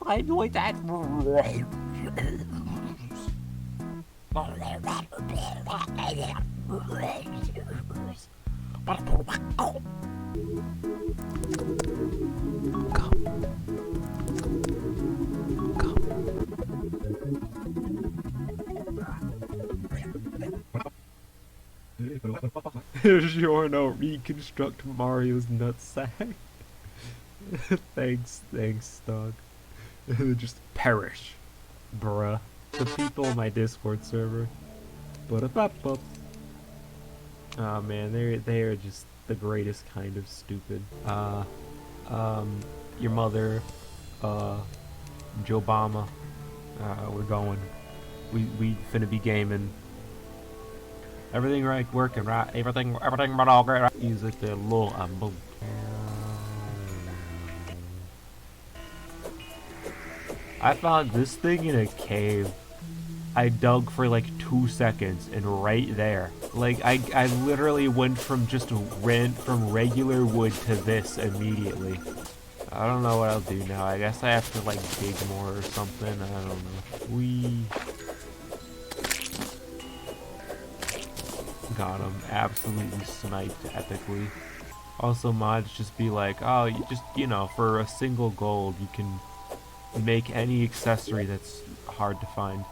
I enjoy that. Here's your no reconstruct Mario's nutsack. thanks, dog. Just perish, bruh. The people in my Discord server. Ba-da-ba-ba. Oh man, they are just the greatest kind of stupid. Your mother, Joe Obama. We're going. We finna be gaming. Everything right, working right. Everything right, all great. Right. Use it the low and boom. I found this thing in a cave. I dug for like 2 seconds, and right there, like I literally went from just from regular wood to this immediately. I don't know what I'll do now. I guess I have to like dig more or something. I don't know. We got him. Absolutely sniped epically. Also, mods just be like, oh, you know, for a single gold, you can make any accessory that's hard to find.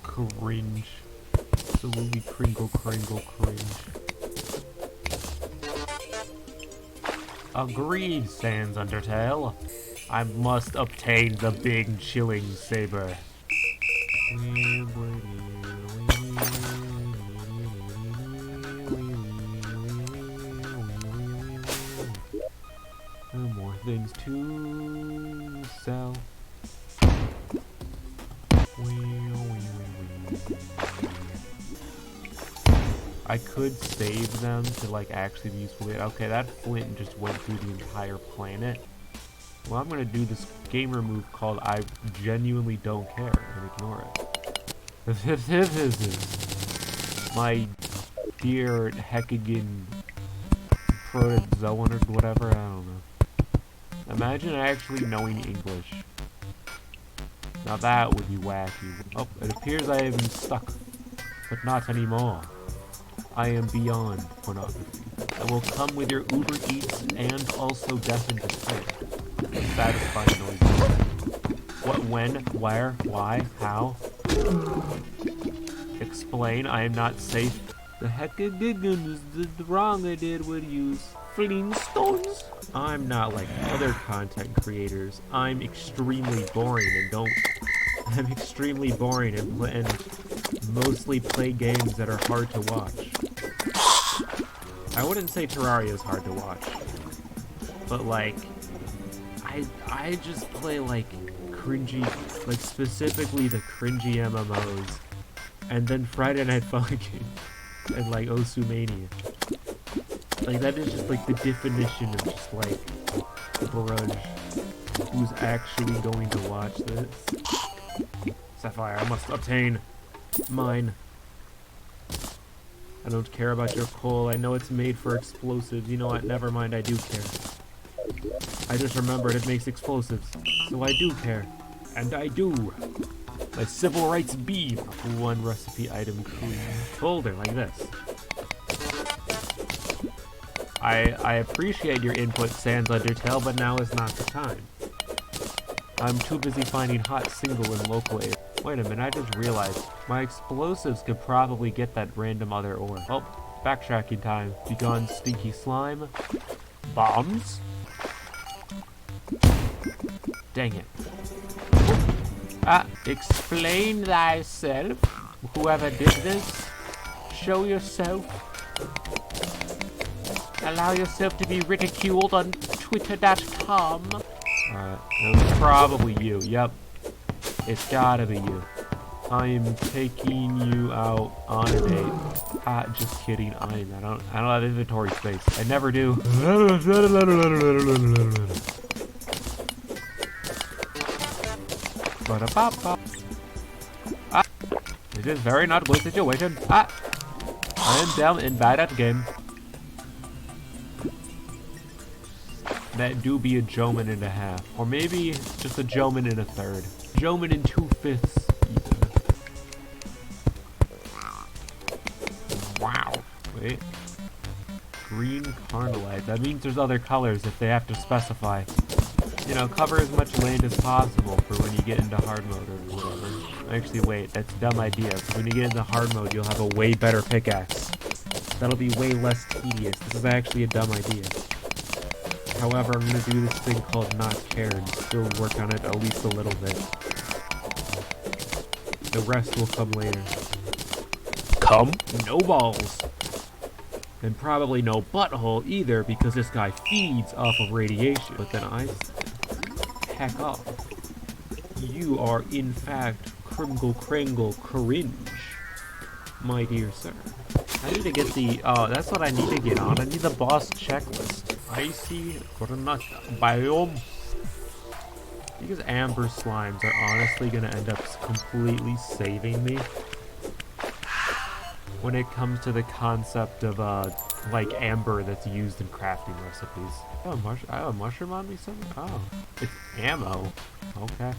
Cringe. Absolutely cringe. Agreed, Sans Undertale. I must obtain the big chilling saber. More things to sell. I could save them to like actually be useful. Okay, that flint just went through the entire planet. Well, I'm gonna do this gamer move called I genuinely don't care and ignore it. My dear Hecagon protozoan or whatever, I don't know. Imagine actually knowing English. Now that would be wacky. Oh, it appears I have been stuck, but not anymore. I am beyond pornography. I will come with your Uber Eats and also death and despair. Satisfying noises. What, when, where, why, how? Explain, I am not safe. The heck I did is the wrong I did would use Flintstones. I'm not like other content creators. I'm extremely boring and mostly play games that are hard to watch. I wouldn't say Terraria is hard to watch, but like, I just play like cringy, like specifically the cringy MMOs, and then Friday Night Funkin' and like Osumania. Like that is just like the definition of just like brunch. Who's actually going to watch this? Sapphire, I must obtain mine. I don't care about your coal. I know it's made for explosives. You know what? Never mind, I do care. I just remembered it makes explosives. So I do care. And I do. My civil rights beef. One recipe item folder like this. I appreciate your input, Sans Undertale, but now is not the time. I'm too busy finding hot single and local air. Wait a minute, I just realized. My explosives could probably get that random other ore. Oh, backtracking time. Begone stinky slime. Bombs? Dang it. Explain thyself. Whoever did this. Show yourself. Allow yourself to be ridiculed on twitter.com. Alright, it was probably you. Yep. It's gotta be you. I am taking you out on a date. Just kidding. I don't have inventory space. I never do. Ba-da-ba-ba. Ah, this is very not good situation. Ah, I am down and bad at the game. That do be a Joman and a half, or maybe just a Joman and a third. Joman and 2/5 even. Wow. Wait. Green Carnalite. That means there's other colors if they have to specify. You know, cover as much land as possible for when you get into hard mode or whatever. Actually, wait, that's a dumb idea. So when you get into hard mode, you'll have a way better pickaxe. That'll be way less tedious. This is actually a dumb idea. However, I'm gonna do this thing called not care and still work on it at least a little bit. The rest will come later. Come? No balls. And probably no butthole either, because this guy feeds off of radiation. But then I said, heck off. You are in fact Kringle cringe, my dear sir. I need to get the, oh, that's what I need to get on. I need the boss checklist. Icy Granite Biome. Because amber slimes are honestly gonna end up completely saving me when it comes to the concept of, like amber that's used in crafting recipes. Oh, I have a mushroom on me somewhere? Oh, it's ammo. Okay.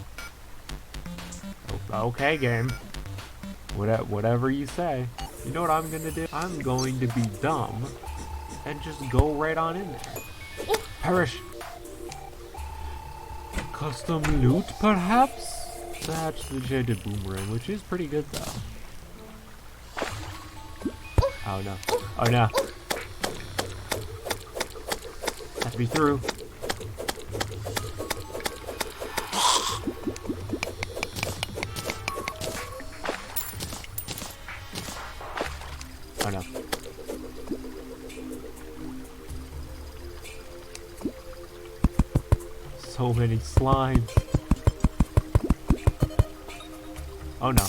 Okay, game. Whatever you say. You know what I'm gonna do? I'm going to be dumb and just go right on in there. Perish. Custom loot, perhaps? That's the jaded boomerang, which is pretty good though. Oh no. Oh no. Have to be through. Oh no. So many slimes. Oh no.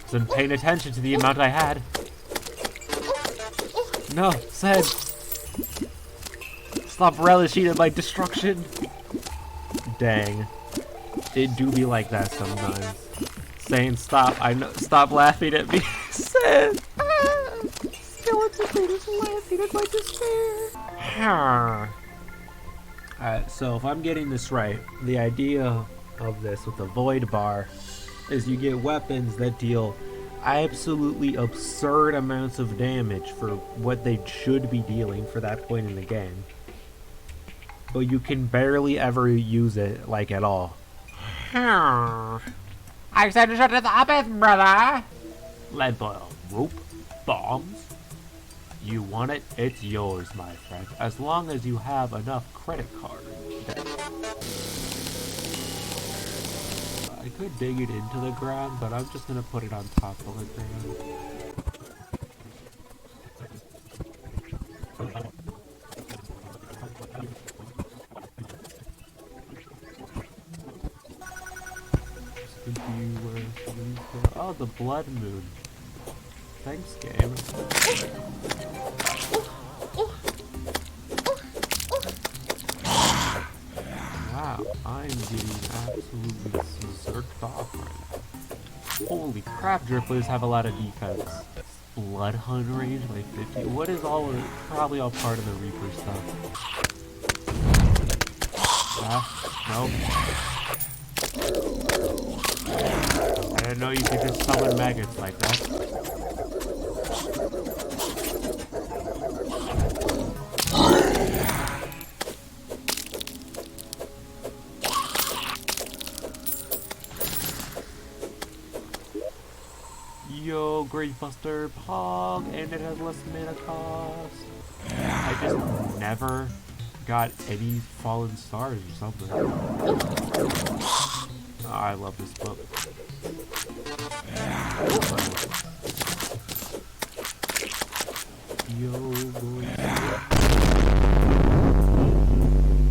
Wasn't paying attention to the amount I had. No, said. Stop relishing in my destruction. Dang. It do be like that sometimes. Saying stop, I know, stop laughing at me. Said. Skeleton dude is laughing at my despair. Alright, so if I'm getting this right, the idea of this with the void bar is you get weapons that deal absolutely absurd amounts of damage for what they should be dealing for that point in the game. But you can barely ever use it, like, at all. I said shut it up, brother! Lead boil, rope, bombs. You want it? It's yours, my friend. As long as you have enough credit card debt. I could dig it into the ground, but I'm just gonna put it on top of the ground. Oh, the blood moon. Thanks, game. Wow, I'm getting absolutely zerked off right now. Holy crap, dripplers have a lot of defense. Blood hunt range by 50. What is all of it? Probably all part of the Reaper stuff. Nope. I didn't know you could just summon maggots like that. Yo, Great Buster Pog, and it has less mana cost. I just never got any fallen stars or something. Oh, I love this book. Yo, boy.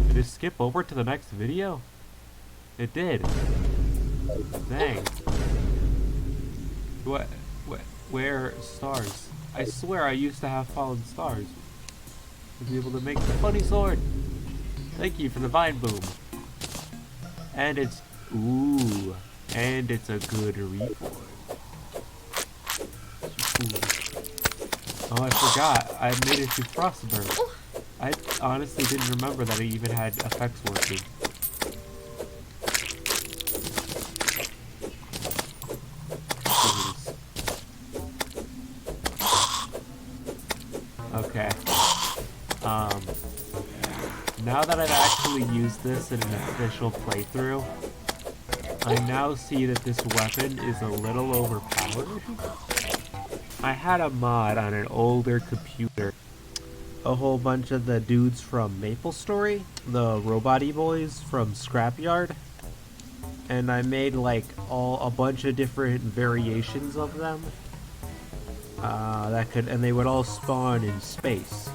Did it skip over to the next video? It did. Dang. What? Where stars? I swear I used to have fallen stars to be able to make the funny sword. Thank you for the vine boom. And it's Ooh, and it's a good reform. Oh, I forgot. I made it to Frostburn. I honestly didn't remember that it even had effects working. Okay. Now that I've actually used this in an official playthrough, I now see that this weapon is a little overpowered. I had a mod on an older computer. A whole bunch of the dudes from MapleStory, the robot-y boys from Scrapyard, and I made like a bunch of different variations of them. And they would all spawn in space.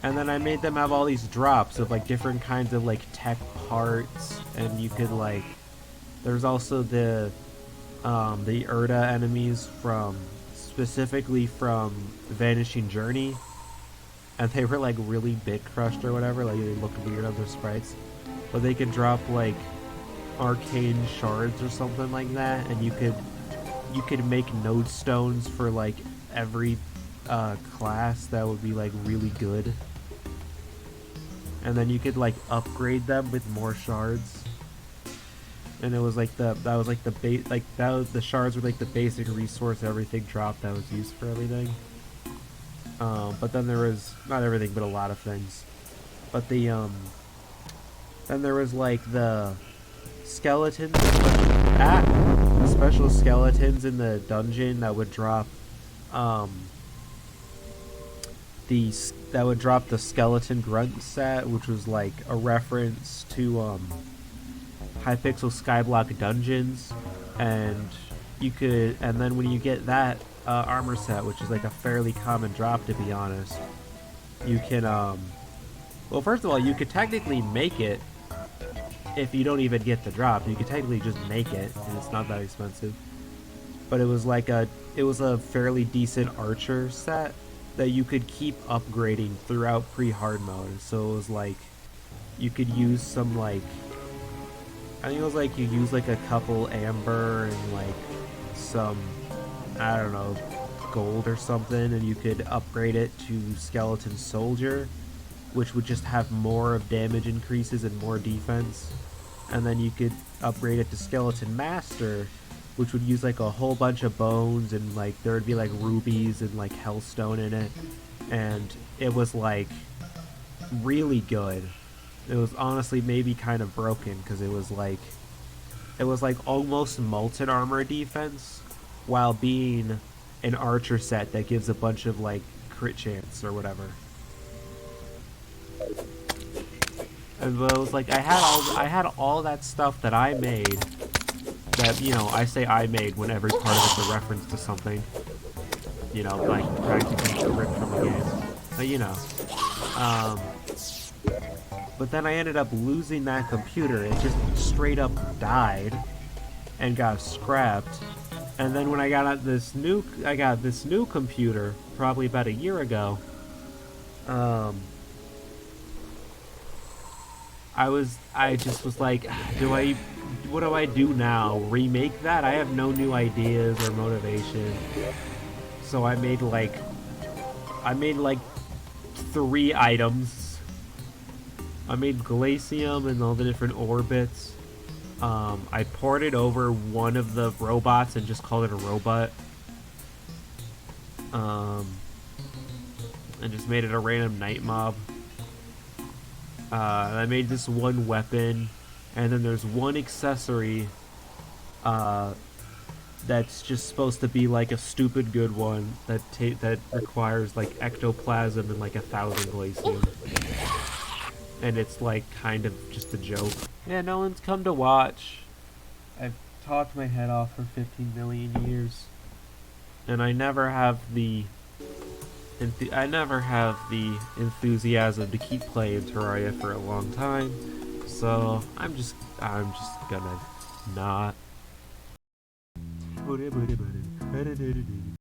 And then I made them have all these drops of like different kinds of like tech parts, and you could like, there's also the Urda enemies specifically from Vanishing Journey, and they were like really bit crushed or whatever, like they look weird on their sprites, but they could drop like arcane shards or something like that, and you could make node stones for like every class that would be like really good, and then you could like upgrade them with more shards. And it was like the shards were like the basic resource everything dropped that was used for everything. But then there was not everything, but a lot of things. But then there was like the skeletons, the special skeletons in the dungeon that would drop the skeleton grunt set, which was like a reference to Hypixel Skyblock dungeons, and then when you get that armor set, which is like a fairly common drop to be honest, you can well, first of all, you could technically make it if you don't even get the drop. You could technically just make it, and it's not that expensive. But it was a fairly decent archer set that you could keep upgrading throughout pre-hard mode. So it was like you could use some like, I think it was like you use like a couple amber and like some, I don't know, gold or something, and you could upgrade it to Skeleton Soldier, which would just have more of damage increases and more defense. And then you could upgrade it to Skeleton Master, which would use like a whole bunch of bones, and like there would be like rubies and like hellstone in it, and it was like really good. It was honestly maybe kind of broken because it was like almost molten armor defense while being an archer set that gives a bunch of like crit chance or whatever. And it was like I had all that stuff that I made, that, you know, I say I made when every part of it's a reference to something, you know, like practically ripped from the game, but you know. But then I ended up losing that computer. It just straight up died and got scrapped. And then when I got this new computer probably about a year ago. I just was like, what do I do now? Remake that? I have no new ideas or motivation. So I made like 3 items. I made Glacium and all the different orbits. I ported over one of the robots and just called it a robot. And just made it a random night mob. I made this one weapon, and then there's one accessory that's just supposed to be like a stupid good one that requires like ectoplasm and like 1,000 Glacium. And it's like kind of just a joke. Yeah, no one's come to watch. I've talked my head off for 15 million years, and I never have the enthusiasm to keep playing Terraria for a long time. So I'm just gonna not.